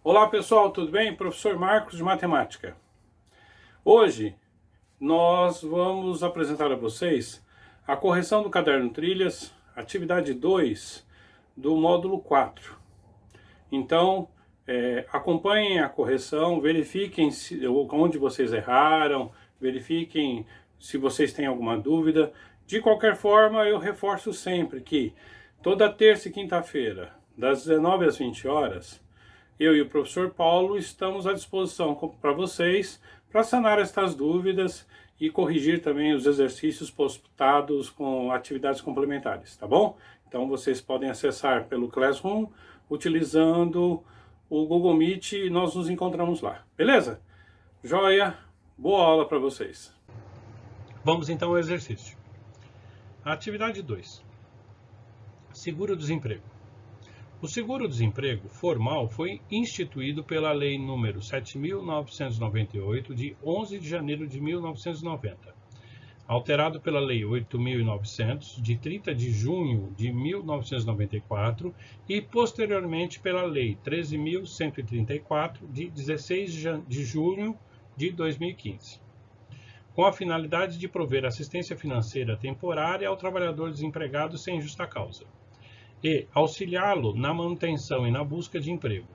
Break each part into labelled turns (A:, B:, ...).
A: Olá pessoal, tudo bem? Professor Marcos de Matemática. Hoje nós vamos apresentar a vocês a correção do caderno Trilhas, atividade 2 do módulo 4. Então, acompanhem a correção, verifiquem onde vocês erraram, verifiquem se vocês têm alguma dúvida. De qualquer forma, eu reforço sempre que toda terça e quinta-feira, das 19 às 20 horas, eu e o professor Paulo estamos à disposição para vocês para sanar estas dúvidas e corrigir também os exercícios postados com atividades complementares, tá bom? Então vocês podem acessar pelo Classroom utilizando o Google Meet e nós nos encontramos lá, beleza? Joia, boa aula para vocês.
B: Vamos então ao exercício. Atividade 2. Seguro-desemprego. O seguro-desemprego formal foi instituído pela Lei nº 7.998, de 11 de janeiro de 1990, alterado pela Lei 8.900, de 30 de junho de 1994, e posteriormente pela Lei 13.134, de 16 de junho de 2015, com a finalidade de prover assistência financeira temporária ao trabalhador desempregado sem justa causa e auxiliá-lo na manutenção e na busca de emprego,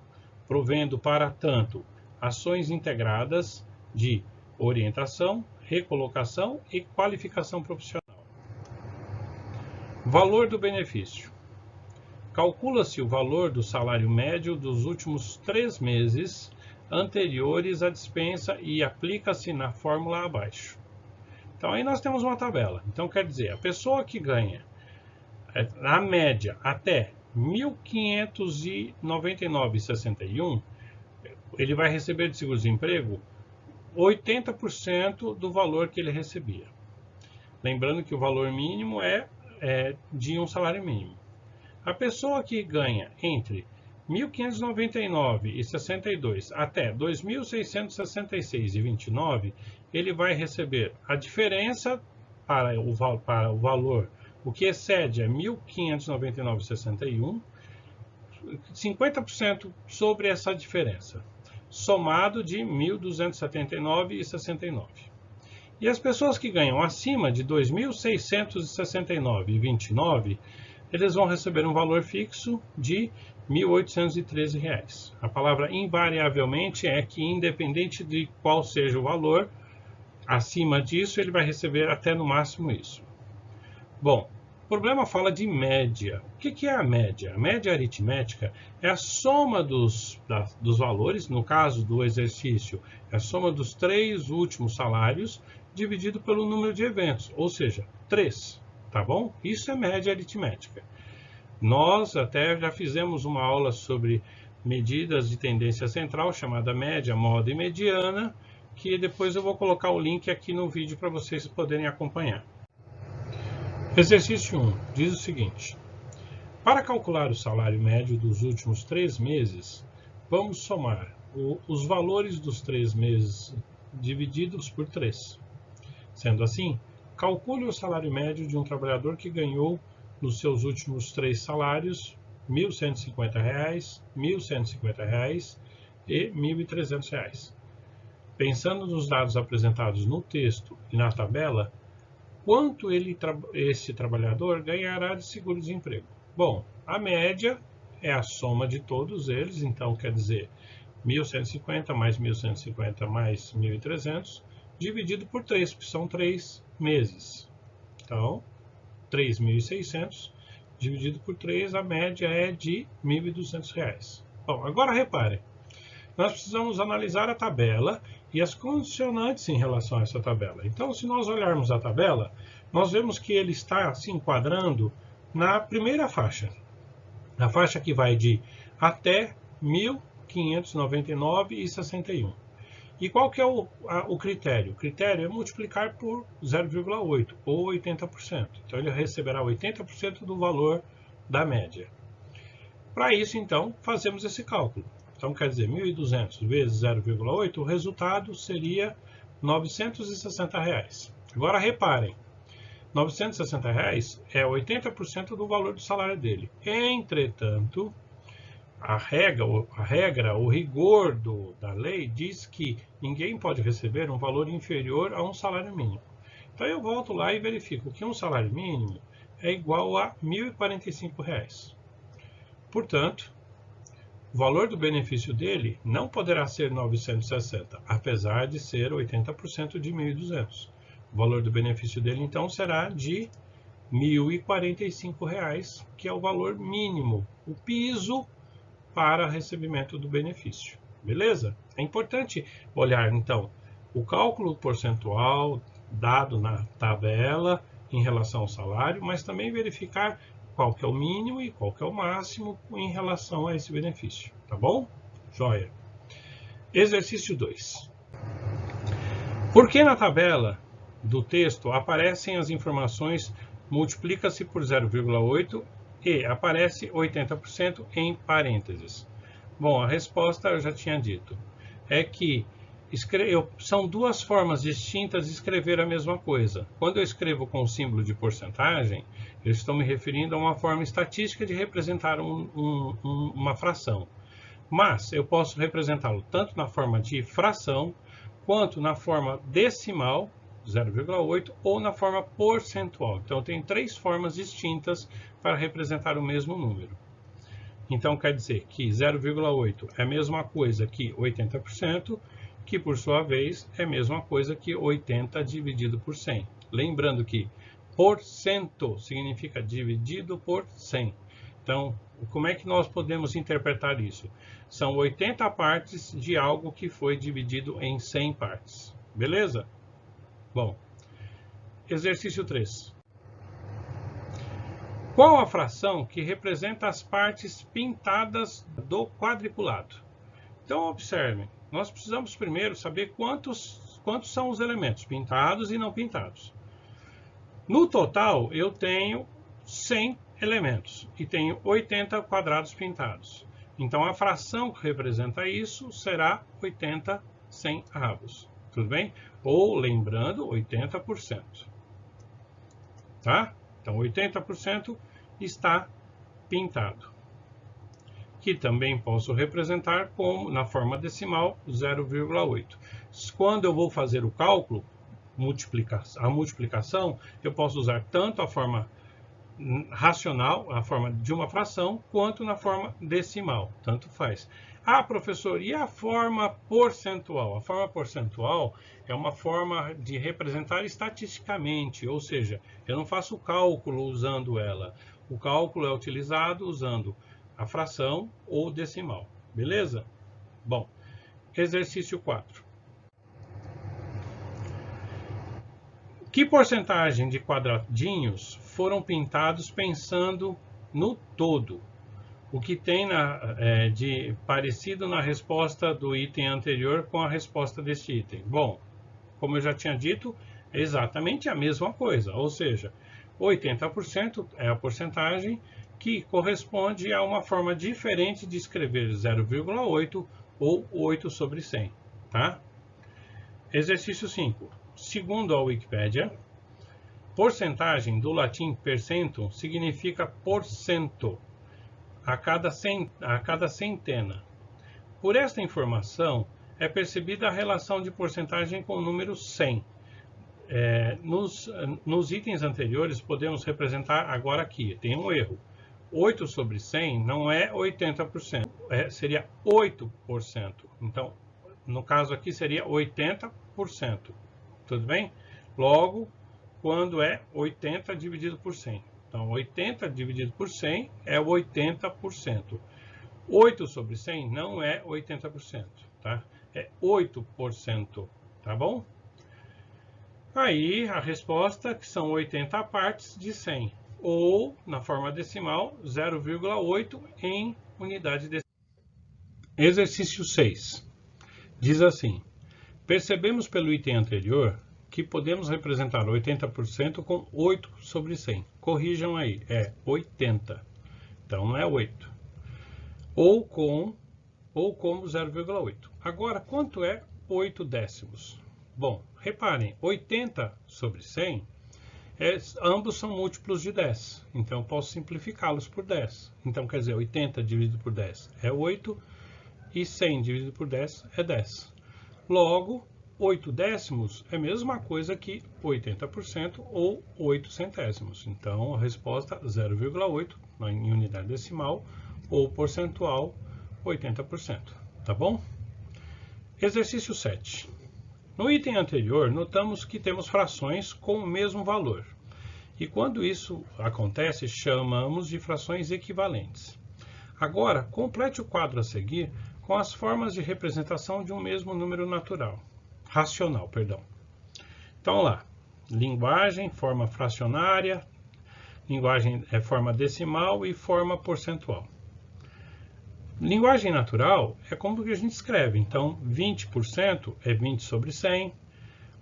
B: provendo para tanto ações integradas de orientação, recolocação e qualificação profissional. Valor do benefício. Calcula-se o valor do salário médio dos últimos 3 meses anteriores à dispensa e aplica-se na fórmula abaixo. Então aí nós temos uma tabela. Então quer dizer, a pessoa que ganha na média até R$ 1.599,61, ele vai receber de seguro-desemprego 80% do valor que ele recebia. Lembrando que o valor mínimo é de um salário mínimo. A pessoa que ganha entre R$ 1.599,62 até R$ 2.666,29, ele vai receber a diferença para o valor, o que excede é R$ 1.599,61, 50% sobre essa diferença, somado de R$ 1.279,69. E as pessoas que ganham acima de R$ 2.669,29, eles vão receber um valor fixo de R$ 1.813. A palavra invariavelmente é que, independente de qual seja o valor, acima disso ele vai receber até no máximo isso. Bom, o problema fala de média. O que é a média? A média aritmética é a soma dos valores, no caso do exercício, é a soma dos 3 últimos salários dividido pelo número de eventos, ou seja, 3, tá bom? Isso é média aritmética. Nós até já fizemos uma aula sobre medidas de tendência central, chamada média, moda e mediana, que depois eu vou colocar o link aqui no vídeo para vocês poderem acompanhar. Exercício 1 diz o seguinte: para calcular o salário médio dos últimos 3 meses, vamos somar os valores dos 3 meses divididos por 3. Sendo assim, calcule o salário médio de um trabalhador que ganhou nos seus últimos 3 salários R$ 1.150, R$ 1.150 e R$ 1.300. Pensando nos dados apresentados no texto e na tabela, quanto esse trabalhador ganhará de seguro-desemprego? Bom, a média é a soma de todos eles, então quer dizer 1.150 mais 1.150 mais 1.300, dividido por 3, porque são 3 meses. Então, 3.600 dividido por 3, a média é de R$ 1.200. Bom, agora reparem, nós precisamos analisar a tabela e as condicionantes em relação a essa tabela. Então, se nós olharmos a tabela, nós vemos que ele está se enquadrando na primeira faixa. A faixa que vai de até R$ 1.599,61. E qual que é o critério? O critério é multiplicar por 0,8, ou 80%. Então, ele receberá 80% do valor da média. Para isso, então, fazemos esse cálculo. Então, quer dizer, 1.200 vezes 0,8, o resultado seria R$ 960. Agora, reparem, R$ 960 é 80% do valor do salário dele. Entretanto, A regra, o rigor da lei diz que ninguém pode receber um valor inferior a um salário mínimo. Então eu volto lá e verifico que um salário mínimo é igual a R$ 1.045. Portanto, o valor do benefício dele não poderá ser 960, apesar de ser 80% de 1.200. O valor do benefício dele, então, será de R$ 1.045, que é o valor mínimo, o piso para recebimento do benefício. Beleza? É importante olhar, então, o cálculo percentual dado na tabela em relação ao salário, mas também verificar qual que é o mínimo e qual que é o máximo em relação a esse benefício. Tá bom? Joia. Exercício 2. Por que na tabela do texto aparecem as informações multiplica-se por 0,8 e aparece 80% em parênteses? Bom, a resposta eu já tinha dito. É que são duas formas distintas de escrever a mesma coisa. Quando eu escrevo com o símbolo de porcentagem, eu estou me referindo a uma forma estatística de representar uma fração. Mas eu posso representá-lo tanto na forma de fração, quanto na forma decimal, 0,8, ou na forma percentual. Então, eu tenho três formas distintas para representar o mesmo número. Então, quer dizer que 0,8 é a mesma coisa que 80%, que, por sua vez, é a mesma coisa que 80 dividido por 100. Lembrando que porcento significa dividido por 100. Então, como é que nós podemos interpretar isso? São 80 partes de algo que foi dividido em 100 partes. Beleza? Bom, exercício 3. Qual a fração que representa as partes pintadas do quadriculado? Então, observem, nós precisamos primeiro saber quantos são os elementos pintados e não pintados. No total, eu tenho 100 elementos e tenho 80 quadrados pintados. Então, a fração que representa isso será 80 100 avos. Tudo bem? Ou, lembrando, 80%. Tá? Então, 80% está pintado. Que também posso representar como, na forma decimal, 0,8. Quando eu vou fazer o cálculo, a multiplicação, eu posso usar tanto a forma racional, a forma de uma fração, quanto na forma decimal. Tanto faz. Ah, professor, e a forma percentual? A forma percentual é uma forma de representar estatisticamente, ou seja, eu não faço cálculo usando ela. O cálculo é utilizado usando a fração ou decimal. Beleza? Bom, exercício 4. Que porcentagem de quadradinhos foram pintados pensando no todo? O que tem de parecido na resposta do item anterior com a resposta deste item? Bom, como eu já tinha dito, é exatamente a mesma coisa, ou seja, 80% é a porcentagem que corresponde a uma forma diferente de escrever 0,8 ou 8 sobre 100. Tá? Exercício 5. Segundo a Wikipédia, porcentagem do latim percentum significa porcento a cada centena. Por esta informação, é percebida a relação de porcentagem com o número 100. Nos itens anteriores, podemos representar agora aqui, tem um erro. 8 sobre 100 não é 80%, seria 8%. Então, no caso aqui, seria 80%. Tudo bem? Logo, quando é 80 dividido por 100. Então, 80 dividido por 100 é 80%. 8 sobre 100 não é 80%, tá? É 8%, tá bom? Aí, a resposta, que são 80 partes de 100, ou, na forma decimal, 0,8 em unidade decimal. Exercício 6. Diz assim: percebemos pelo item anterior que podemos representar 80% com 8 sobre 100. Corrijam aí, é 80. Então, não é 8. Ou como 0,8. Agora, quanto é 8 décimos? Bom, reparem, 80 sobre 100 ambos são múltiplos de 10, então eu posso simplificá-los por 10. Então, quer dizer, 80 dividido por 10 é 8, e 100 dividido por 10 é 10. Logo, 8 décimos é a mesma coisa que 80% ou 8 centésimos. Então, a resposta 0,8 em unidade decimal ou percentual 80%. Tá bom? Exercício 7. No item anterior, notamos que temos frações com o mesmo valor. E quando isso acontece, chamamos de frações equivalentes. Agora, complete o quadro a seguir com as formas de representação de um mesmo número racional. Então, lá, linguagem, forma fracionária, linguagem é forma decimal e forma percentual. Linguagem natural é como que a gente escreve. Então, 20% é 20 sobre 100,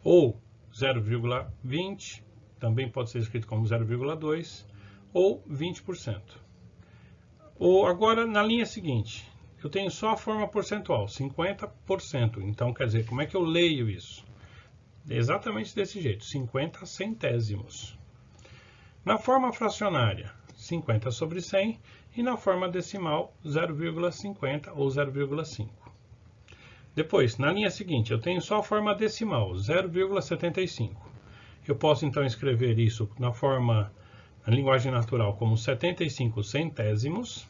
B: ou 0,20, também pode ser escrito como 0,2, ou 20%. Ou agora, na linha seguinte, eu tenho só a forma percentual, 50%. Então, quer dizer, como é que eu leio isso? Exatamente desse jeito, 50 centésimos. Na forma fracionária, 50 sobre 100, e na forma decimal, 0,50 ou 0,5. Depois, na linha seguinte, eu tenho só a forma decimal, 0,75. Eu posso, então, escrever isso na linguagem natural como 75 centésimos.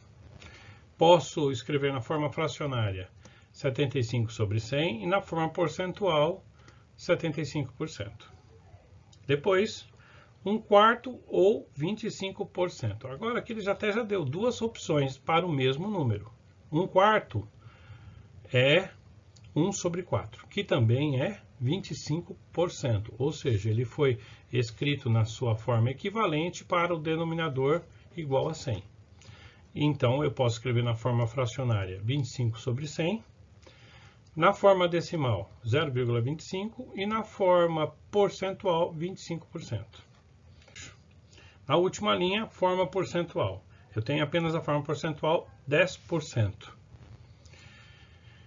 B: Posso escrever na forma fracionária 75 sobre 100 e na forma percentual 75%. Depois, 1/4 ou 25%. Agora aqui ele já deu duas opções para o mesmo número. 1/4 é 1 sobre 4, que também é 25%, ou seja, ele foi escrito na sua forma equivalente para o denominador igual a 100. Então, eu posso escrever na forma fracionária 25 sobre 100, na forma decimal 0,25 e na forma percentual 25%. Na última linha, forma percentual. Eu tenho apenas a forma percentual 10%.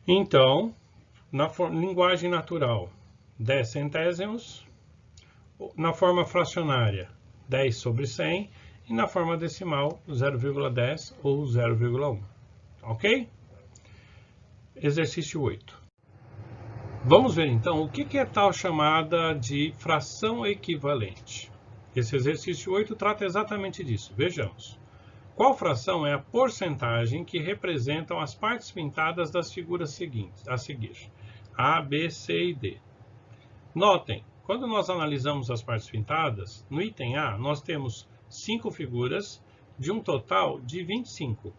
B: Então, na linguagem natural, 10 centésimos, na forma fracionária 10 sobre 100 e na forma decimal 0,10 ou 0,1. Ok? Exercício 8. Vamos ver então o que é tal chamada de fração equivalente. Esse exercício 8 trata exatamente disso. Vejamos. Qual fração é a porcentagem que representam as partes pintadas das figuras seguintes, a seguir? A, B, C e D. Notem, quando nós analisamos as partes pintadas, no item A nós temos 5 figuras de um total de 25.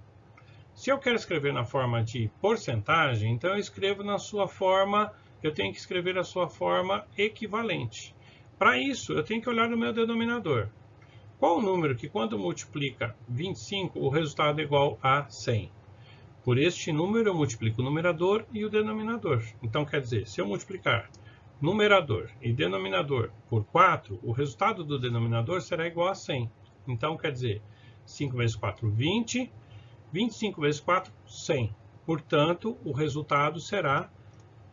B: Se eu quero escrever na forma de porcentagem, então eu escrevo na sua forma, eu tenho que escrever a sua forma equivalente. Para isso, eu tenho que olhar no meu denominador. Qual o número que, quando multiplica 25, o resultado é igual a 100? Por este número, eu multiplico o numerador e o denominador. Então, quer dizer, se eu multiplicar numerador e denominador por 4, o resultado do denominador será igual a 100. Então, quer dizer, 5 vezes 4, 20. 25 vezes 4, 100. Portanto, o resultado será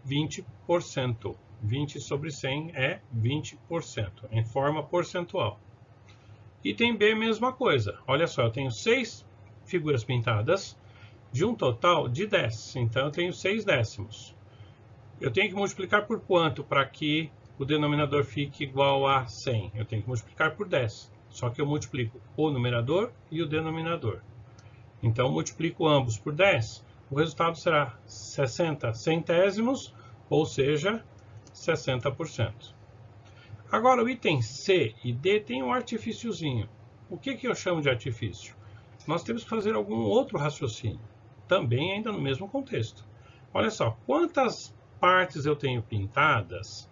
B: 20%. 20 sobre 100 é 20%, em forma percentual. Item B, mesma coisa. Olha só, eu tenho 6 figuras pintadas de um total de 10. Então, eu tenho 6 décimos. Eu tenho que multiplicar por quanto para que o denominador fique igual a 100? Eu tenho que multiplicar por 10. Só que eu multiplico o numerador e o denominador. Então, multiplico ambos por 10. O resultado será 60 centésimos, ou seja, 60%. Agora, o item C e D tem um artifíciozinho. O que eu chamo de artifício? Nós temos que fazer algum outro raciocínio, também ainda no mesmo contexto. Olha só, quantas partes eu tenho pintadas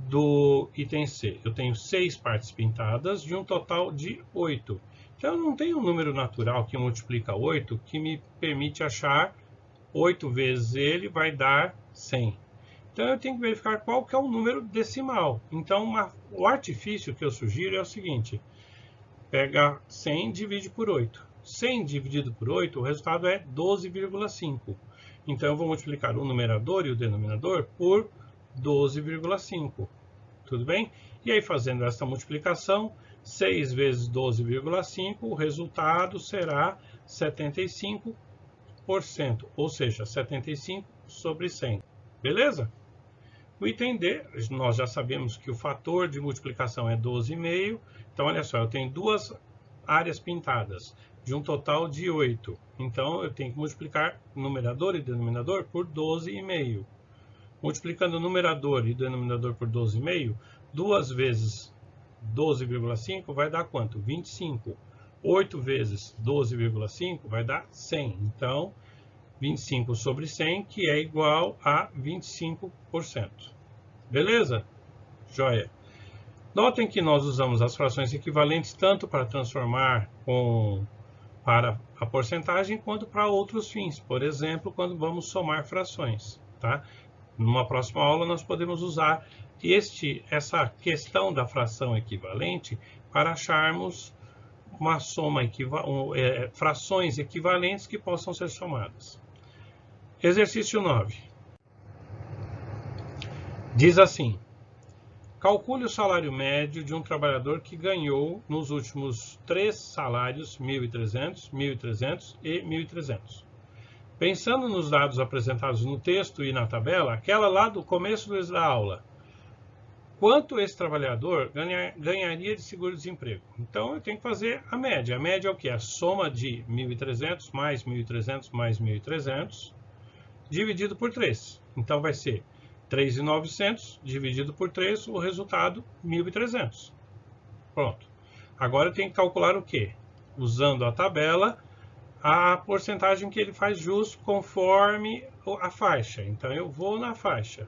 B: do item C? Eu tenho 6 partes pintadas de um total de 8. Então, eu não tenho um número natural que multiplica 8 que me permite achar 8 vezes ele vai dar 100. Então, eu tenho que verificar qual que é o número decimal. Então, o artifício que eu sugiro é o seguinte. Pega 100 e divide por 8. 100 dividido por 8, o resultado é 12,5. Então, eu vou multiplicar o numerador e o denominador por 12,5. Tudo bem? E aí, fazendo essa multiplicação, 6 vezes 12,5, o resultado será 75%, ou seja, 75 sobre 100. Beleza? O item D, nós já sabemos que o fator de multiplicação é 12,5. Então, olha só, eu tenho duas áreas pintadas, de um total de 8. Então, eu tenho que multiplicar numerador e denominador por 12,5. Multiplicando o numerador e denominador por 12,5, 2 vezes 12,5 vai dar quanto? 25. 8 vezes 12,5 vai dar 100. Então, 25 sobre 100, que é igual a 25%. Beleza? Joia. Notem que nós usamos as frações equivalentes tanto para transformar para a porcentagem, quanto para outros fins. Por exemplo, quando vamos somar frações. Tá? Numa próxima aula, nós podemos usar essa questão da fração equivalente para acharmos uma soma frações equivalentes que possam ser somadas. Exercício 9. Diz assim: calcule o salário médio de um trabalhador que ganhou nos últimos 3 salários 1.300, 1.300 e 1.300. Pensando nos dados apresentados no texto e na tabela, aquela lá do começo da aula, quanto esse trabalhador ganharia de seguro-desemprego? Então, eu tenho que fazer a média. A média é o quê? A soma de 1.300 mais 1.300 mais 1.300, dividido por 3. Então, vai ser 3.900 dividido por 3, o resultado 1.300. Pronto. Agora eu tenho que calcular o quê? Usando a tabela, a porcentagem que ele faz jus conforme a faixa. Então, eu vou na faixa.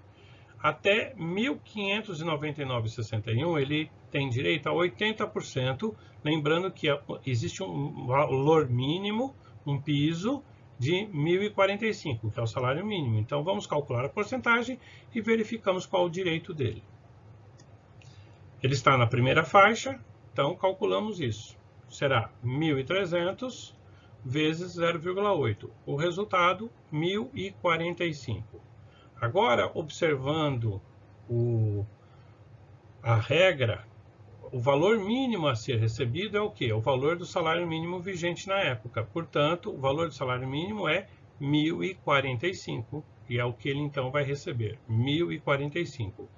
B: Até 1.599,61 ele tem direito a 80%, lembrando que existe um valor mínimo, um piso, de 1.045, que é o salário mínimo. Então, vamos calcular a porcentagem e verificamos qual é o direito dele. Ele está na primeira faixa, então calculamos isso. Será 1.300 vezes 0,8. O resultado, 1.045. Agora, observando a regra, o valor mínimo a ser recebido é o quê? O valor do salário mínimo vigente na época. Portanto, o valor do salário mínimo é 1.045, e é o que ele então vai receber, 1.045.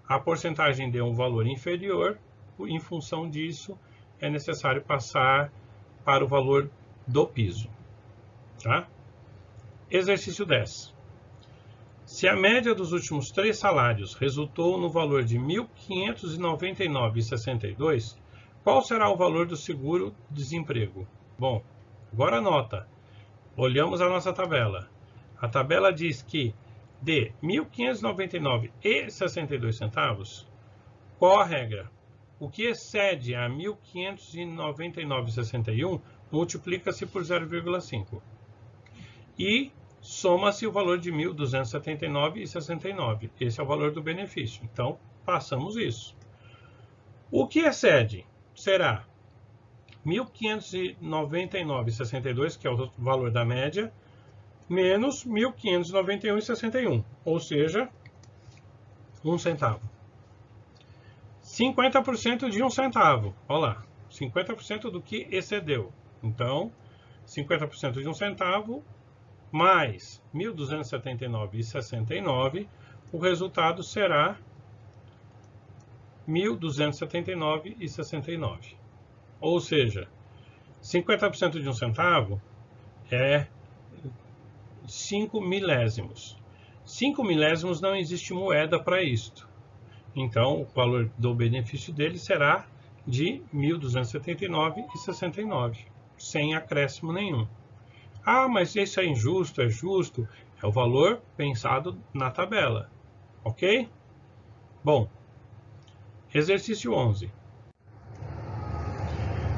B: A porcentagem deu um valor inferior, em função disso, é necessário passar para o valor do piso. Tá? Exercício 10. Se a média dos últimos 3 salários resultou no valor de 1.599,62, qual será o valor do seguro-desemprego? Bom, agora anota. Olhamos a nossa tabela. A tabela diz que de 1.599,62 centavos, qual a regra? O que excede a 1.599,61 multiplica-se por 0,5. E soma-se o valor de 1.279,69. Esse é o valor do benefício. Então, passamos isso. O que excede será 1.599,62, que é o valor da média, menos 1.591,61, ou seja, 1 centavo. 50% de 1 centavo. Olha lá, 50% do que excedeu. Então, 50% de 1 centavo mais 1.279,69, o resultado será 1.279,69. Ou seja, 50% de 1 centavo é 5 milésimos. 5 milésimos não existe moeda para isto. Então, o valor do benefício dele será de 1.279,69, sem acréscimo nenhum. Ah, mas isso é injusto, é justo. É o valor pensado na tabela. Ok? Bom, exercício 11.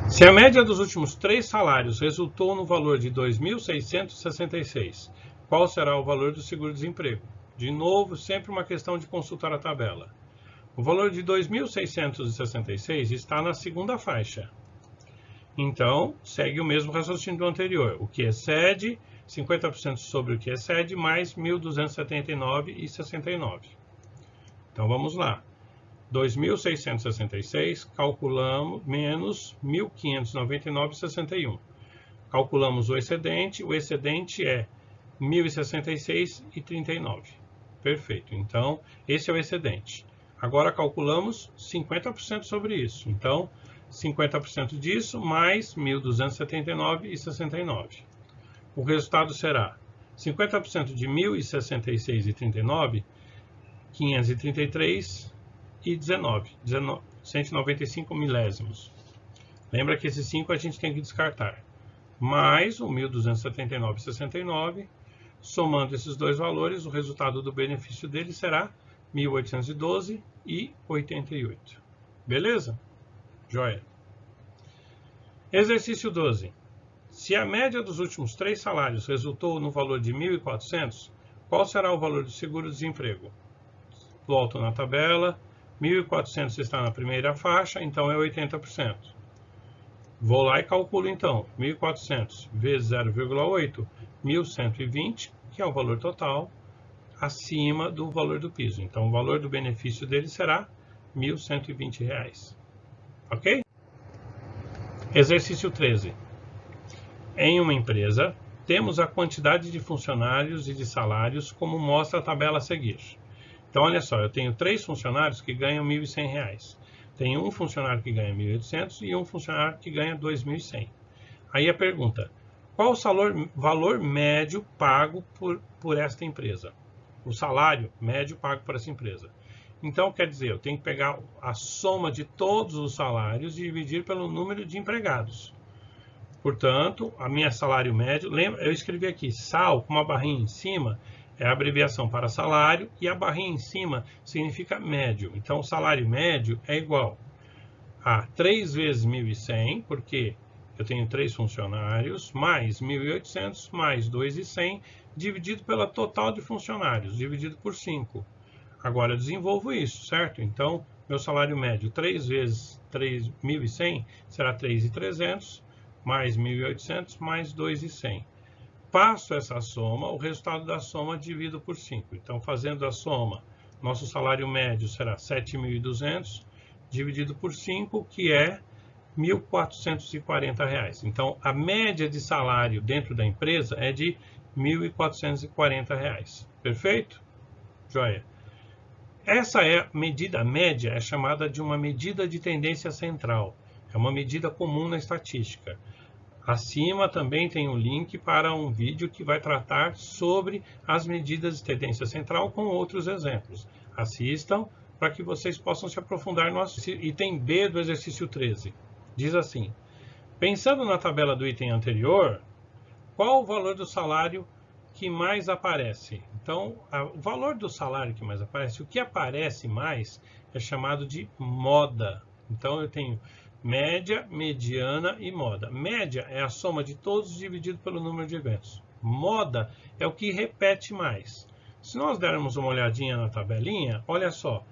B: Se a média dos últimos 3 salários resultou no valor de 2.666, qual será o valor do seguro-desemprego? De novo, sempre uma questão de consultar a tabela. O valor de 2.666 está na segunda faixa. Então, segue o mesmo raciocínio do anterior. O que excede, 50% sobre o que excede, mais 1.279,69. Então, vamos lá. 2.666, calculamos, menos 1.599,61. Calculamos o excedente é 1.066,39. Perfeito, então esse é o excedente. Agora calculamos 50% sobre isso, então 50% disso mais 1.279,69. O resultado será 50% de 1.066,39, 533,19, 195 milésimos. Lembra que esses 5 a gente tem que descartar. Mais o 1.279,69, somando esses dois valores, o resultado do benefício dele será 1.812,88. Beleza? Joia. Exercício 12. Se a média dos últimos 3 salários resultou no valor de 1.400, qual será o valor do seguro-desemprego? Volto na tabela, 1.400 está na primeira faixa, então é 80%. Vou lá e calculo então, 1.400 vezes 0,8, 1.120, que é o valor total, acima do valor do piso. Então o valor do benefício dele será R$ 1.120. Ok? Exercício 13. Em uma empresa, temos a quantidade de funcionários e de salários como mostra a tabela a seguir. Então, olha só, eu tenho 3 funcionários que ganham R$ 1.100. Tenho um funcionário que ganha 1.800 e um funcionário que ganha 2.100. Aí a pergunta, qual o valor médio pago por esta empresa? O salário médio pago por essa empresa. Então, quer dizer, eu tenho que pegar a soma de todos os salários e dividir pelo número de empregados. Portanto, a minha salário médio, lembra, eu escrevi aqui, SAL com uma barrinha em cima, é a abreviação para salário, e a barrinha em cima significa médio. Então, o salário médio é igual a 3 vezes 1.100, porque eu tenho 3 funcionários, mais 1.800, mais 2.100, dividido pela total de funcionários, dividido por 5. Agora, eu desenvolvo isso, certo? Então, meu salário médio, 3 vezes 1.100, será 3.300, mais 1.800, mais 2.100. Passo essa soma, o resultado da soma divido por 5. Então, fazendo a soma, nosso salário médio será 7.200, dividido por 5, que é R$ 1.440. Então, a média de salário dentro da empresa é de R$ 1.440. Perfeito? Joia. Essa medida média é chamada de uma medida de tendência central. É uma medida comum na estatística. Acima também tem um link para um vídeo que vai tratar sobre as medidas de tendência central com outros exemplos. Assistam para que vocês possam se aprofundar no item B do exercício 13. Diz assim, pensando na tabela do item anterior, qual o valor do salário que mais aparece? Então, o valor do salário que mais aparece, o que aparece mais é chamado de moda. Então, eu tenho média, mediana e moda. Média é a soma de todos dividido pelo número de eventos. Moda é o que repete mais. Se nós dermos uma olhadinha na tabelinha, olha só.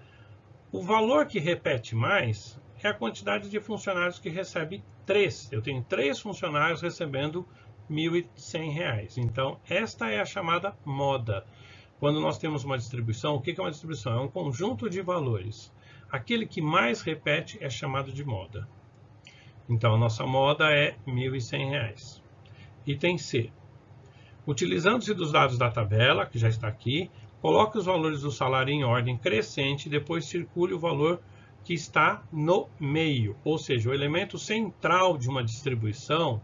B: O valor que repete mais é a quantidade de funcionários que recebe 3. Eu tenho 3 funcionários recebendo R$ 1.100. Então, esta é a chamada moda. Quando nós temos uma distribuição, o que é uma distribuição? É um conjunto de valores. Aquele que mais repete é chamado de moda. Então, a nossa moda é R$ 1.100. Item C. Utilizando-se dos dados da tabela, que já está aqui, coloque os valores do salário em ordem crescente e depois circule o valor que está no meio. Ou seja, o elemento central de uma distribuição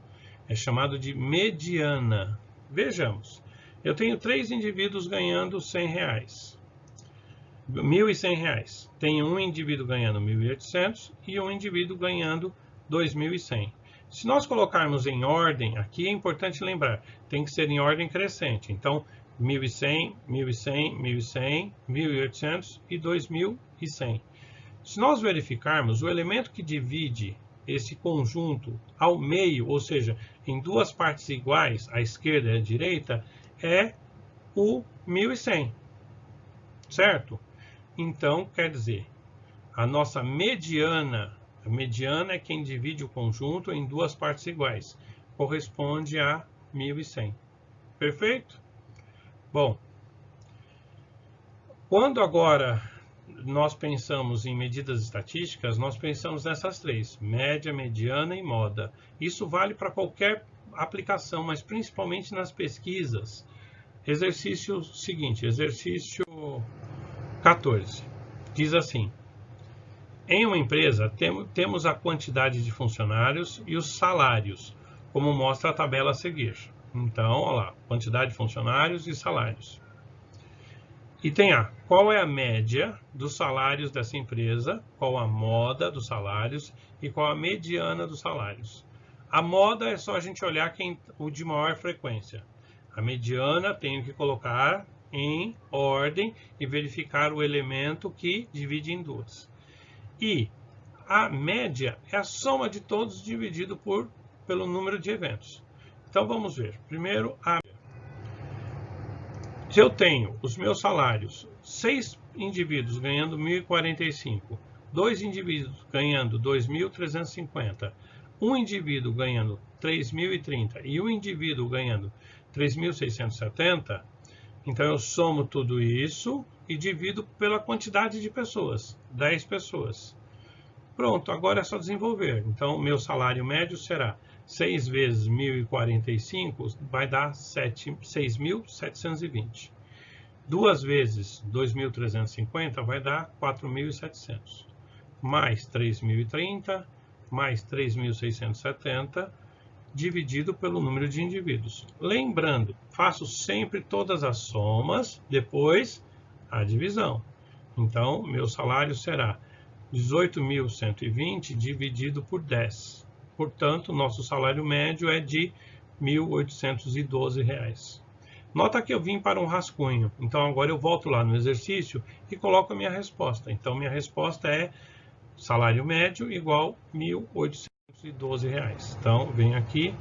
B: é chamado de mediana. Vejamos. Eu tenho 3 indivíduos ganhando R$ 100. R$ 1.100. Tenho um indivíduo ganhando 1.800 e um indivíduo ganhando 2.100. Se nós colocarmos em ordem, aqui é importante lembrar, tem que ser em ordem crescente. Então, 1.100, 1.100, 1.100, 1.800 e 2.100. Se nós verificarmos, o elemento que divide esse conjunto ao meio, ou seja, em 2 partes iguais, à esquerda e à direita, é o 1.100. Certo? Então, quer dizer, a nossa mediana, a mediana é quem divide o conjunto em 2 partes iguais, corresponde a 1.100. Perfeito? Bom, quando agora nós pensamos em medidas estatísticas, nós pensamos nessas três: média, mediana e moda. Isso vale para qualquer aplicação, mas principalmente nas pesquisas. Exercício seguinte, exercício 14, diz assim: em uma empresa temos a quantidade de funcionários e os salários, como mostra a tabela a seguir. Então, olha lá, quantidade de funcionários e salários. Item A: qual é a média dos salários dessa empresa, qual a moda dos salários e qual a mediana dos salários. A moda é só a gente olhar o de maior frequência. A mediana tenho que colocar em ordem e verificar o elemento que divide em duas. E a média é a soma de todos dividido pelo número de eventos. Então vamos ver. Primeiro, se eu tenho os meus salários, 6 indivíduos ganhando 1.045, 2 indivíduos ganhando 2.350, um indivíduo ganhando 3.030 e um indivíduo ganhando 3.670, então eu somo tudo isso e divido pela quantidade de pessoas, 10 pessoas. Pronto, agora é só desenvolver. Então, meu salário médio será 6 vezes 1.045, vai dar 6.720. 2 vezes 2.350 vai dar 4.700. Mais 3.030, mais 3.670, dividido pelo número de indivíduos. Lembrando, faço sempre todas as somas, depois a divisão. Então, meu salário será 18.120 dividido por 10. Portanto, nosso salário médio é de R$ 1.812. Nota que eu vim para um rascunho. Então, agora eu volto lá no exercício e coloco a minha resposta. Então, minha resposta é salário médio igual R$ 1.812. Então, vem aqui,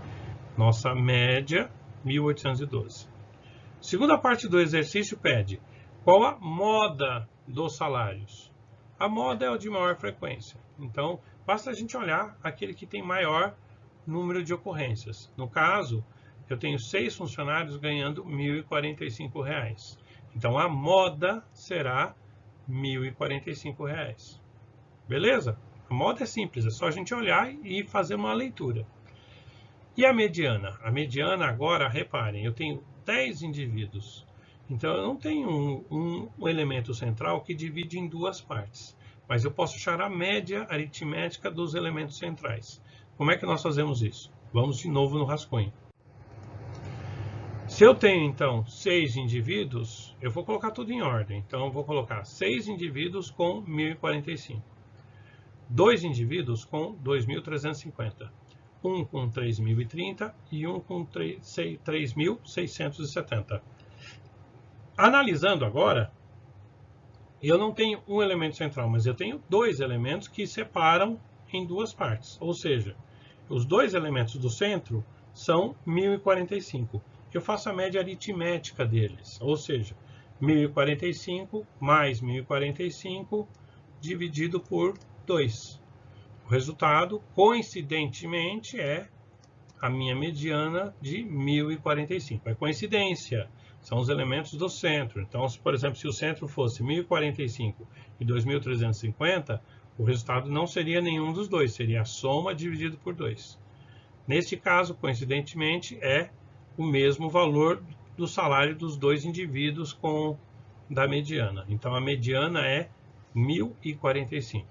B: nossa média, 1.812. Segunda parte do exercício pede: qual a moda dos salários? A moda é o de maior frequência. Então, basta a gente olhar aquele que tem maior número de ocorrências. No caso, eu tenho 6 funcionários ganhando R$ 1.045. Então, a moda será R$ 1.045. Beleza? A moda é simples, é só a gente olhar e fazer uma leitura. E a mediana? A mediana agora, reparem, eu tenho 10 indivíduos. Então, eu não tenho um elemento central que divide em duas partes. Mas eu posso achar a média aritmética dos elementos centrais. Como é que nós fazemos isso? Vamos de novo no rascunho. Se eu tenho, então, 6 indivíduos, eu vou colocar tudo em ordem. Então, eu vou colocar 6 indivíduos com 1.045. 2 indivíduos com 2.350. Um com 3.030 e um com 3.670. Analisando agora, eu não tenho um elemento central, mas eu tenho 2 elementos que separam em duas partes. Ou seja, os 2 elementos do centro são 1.045. Eu faço a média aritmética deles, ou seja, 1.045 mais 1.045 dividido por 2. O resultado, coincidentemente, é a minha mediana de 1.045. É coincidência, são os elementos do centro. Então, por exemplo, se o centro fosse 1.045 e 2.350, o resultado não seria nenhum dos dois, seria a soma dividido por 2. Neste caso, coincidentemente, é o mesmo valor do salário dos 2 indivíduos da mediana. Então, a mediana é 1.045.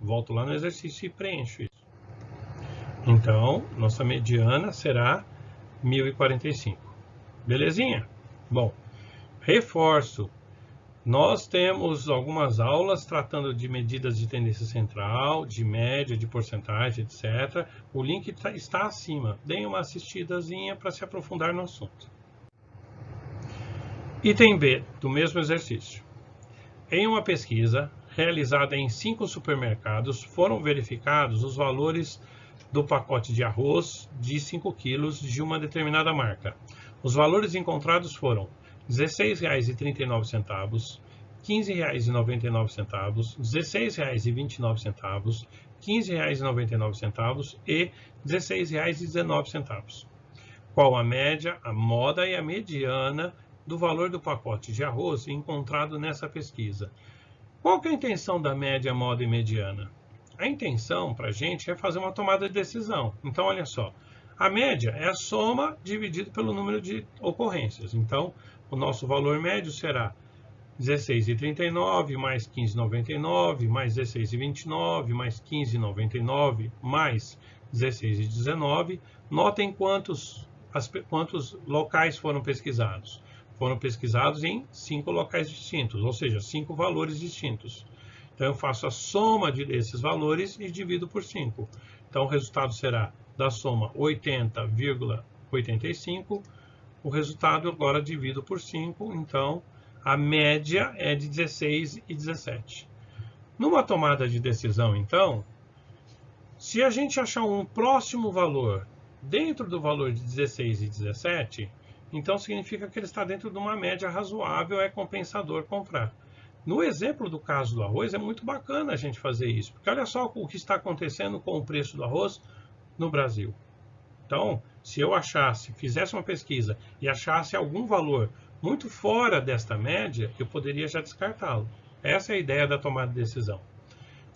B: Volto lá no exercício e preencho isso. Então, nossa mediana será 1.045. Belezinha? Bom, reforço. Nós temos algumas aulas tratando de medidas de tendência central, de média, de porcentagem, etc. O link está acima. Deem uma assistidazinha para se aprofundar no assunto. Item B, do mesmo exercício. Em uma pesquisa realizada em 5 supermercados, foram verificados os valores do pacote de arroz de 5 quilos de uma determinada marca. Os valores encontrados foram R$ 16,39, R$ 15,99, R$ 16,29, R$ 15,99 e R$ 16,19. Qual a média, a moda e a mediana do valor do pacote de arroz encontrado nessa pesquisa? Qual que é a intenção da média, moda e mediana? A intenção para a gente é fazer uma tomada de decisão. Então, olha só, a média é a soma dividido pelo número de ocorrências. Então, o nosso valor médio será 16,39 mais 15,99 mais 16,29 mais 15,99 mais 16,19. Notem quantos locais foram pesquisados. Foram pesquisados em 5 locais distintos, ou seja, 5 valores distintos. Então, eu faço a soma desses valores e divido por 5. Então, o resultado será da soma 80,85. O resultado agora divido por 5. Então, a média é de 16,17. Numa tomada de decisão, então, se a gente achar um próximo valor dentro do valor de 16,17, então significa que ele está dentro de uma média razoável, é compensador comprar. No exemplo do caso do arroz, é muito bacana a gente fazer isso, porque olha só o que está acontecendo com o preço do arroz no Brasil. Então, se eu fizesse uma pesquisa e achasse algum valor muito fora desta média, eu poderia já descartá-lo. Essa é a ideia da tomada de decisão.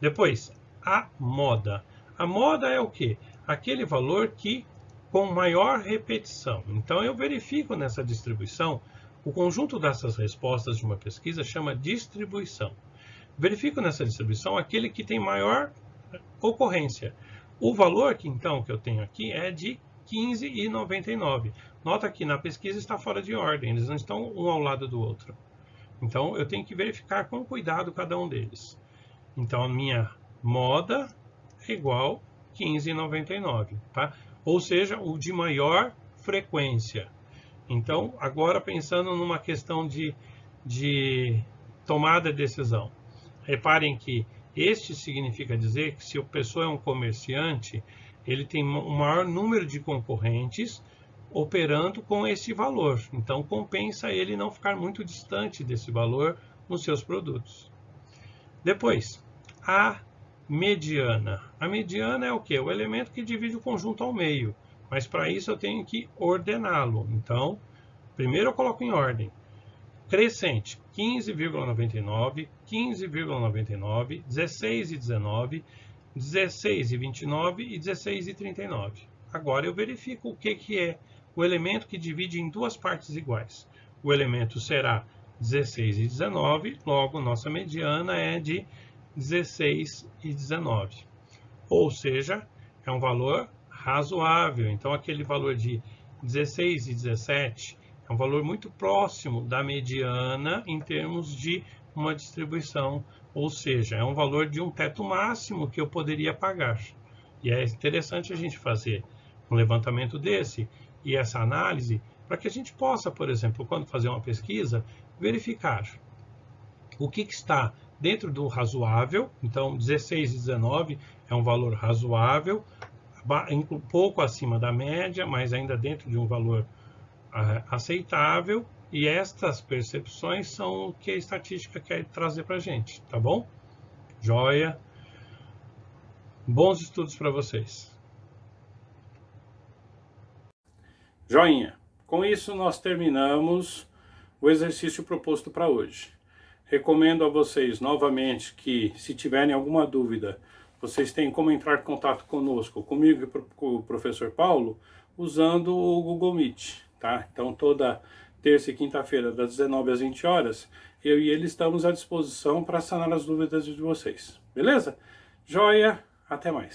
B: Depois, a moda. A moda é o quê? Aquele valor que com maior repetição. Então, eu verifico nessa distribuição, o conjunto dessas respostas de uma pesquisa chama distribuição. Verifico nessa distribuição aquele que tem maior ocorrência. O valor que eu tenho aqui é de 15,99. Nota que na pesquisa está fora de ordem, eles não estão um ao lado do outro. Então, eu tenho que verificar com cuidado cada um deles. Então, a minha moda é igual a 15,99, tá? Ou seja, o de maior frequência. Então, agora pensando numa questão de tomada de decisão. Reparem que este significa dizer que se a pessoa é um comerciante, ele tem um maior número de concorrentes operando com esse valor. Então, compensa ele não ficar muito distante desse valor nos seus produtos. Depois, a mediana. A mediana é o quê? O elemento que divide o conjunto ao meio. Mas para isso eu tenho que ordená-lo. Então, primeiro eu coloco em ordem. Crescente, 15,99, 15,99, 16,19, 16,29 e 16,39. Agora eu verifico o que é o elemento que divide em duas partes iguais. O elemento será 16,19, logo nossa mediana é de 16,19. Ou seja, é um valor razoável. Então, aquele valor de 16,17 é um valor muito próximo da mediana em termos de uma distribuição. Ou seja, é um valor de um teto máximo que eu poderia pagar. E é interessante a gente fazer um levantamento desse e essa análise para que a gente possa, por exemplo, quando fazer uma pesquisa, verificar o que está dentro do razoável. Então, 16,19 é um valor razoável, um pouco acima da média, mas ainda dentro de um valor aceitável. E estas percepções são o que a estatística quer trazer para a gente, tá bom? Joia! Bons estudos para vocês!
A: Joinha! Com isso, nós terminamos o exercício proposto para hoje. Recomendo a vocês novamente que, se tiverem alguma dúvida, vocês têm como entrar em contato conosco, comigo e com o professor Paulo, usando o Google Meet, tá? Então, toda terça e quinta-feira, das 19 às 20 horas, eu e ele estamos à disposição para sanar as dúvidas de vocês. Beleza? Joia! Até mais!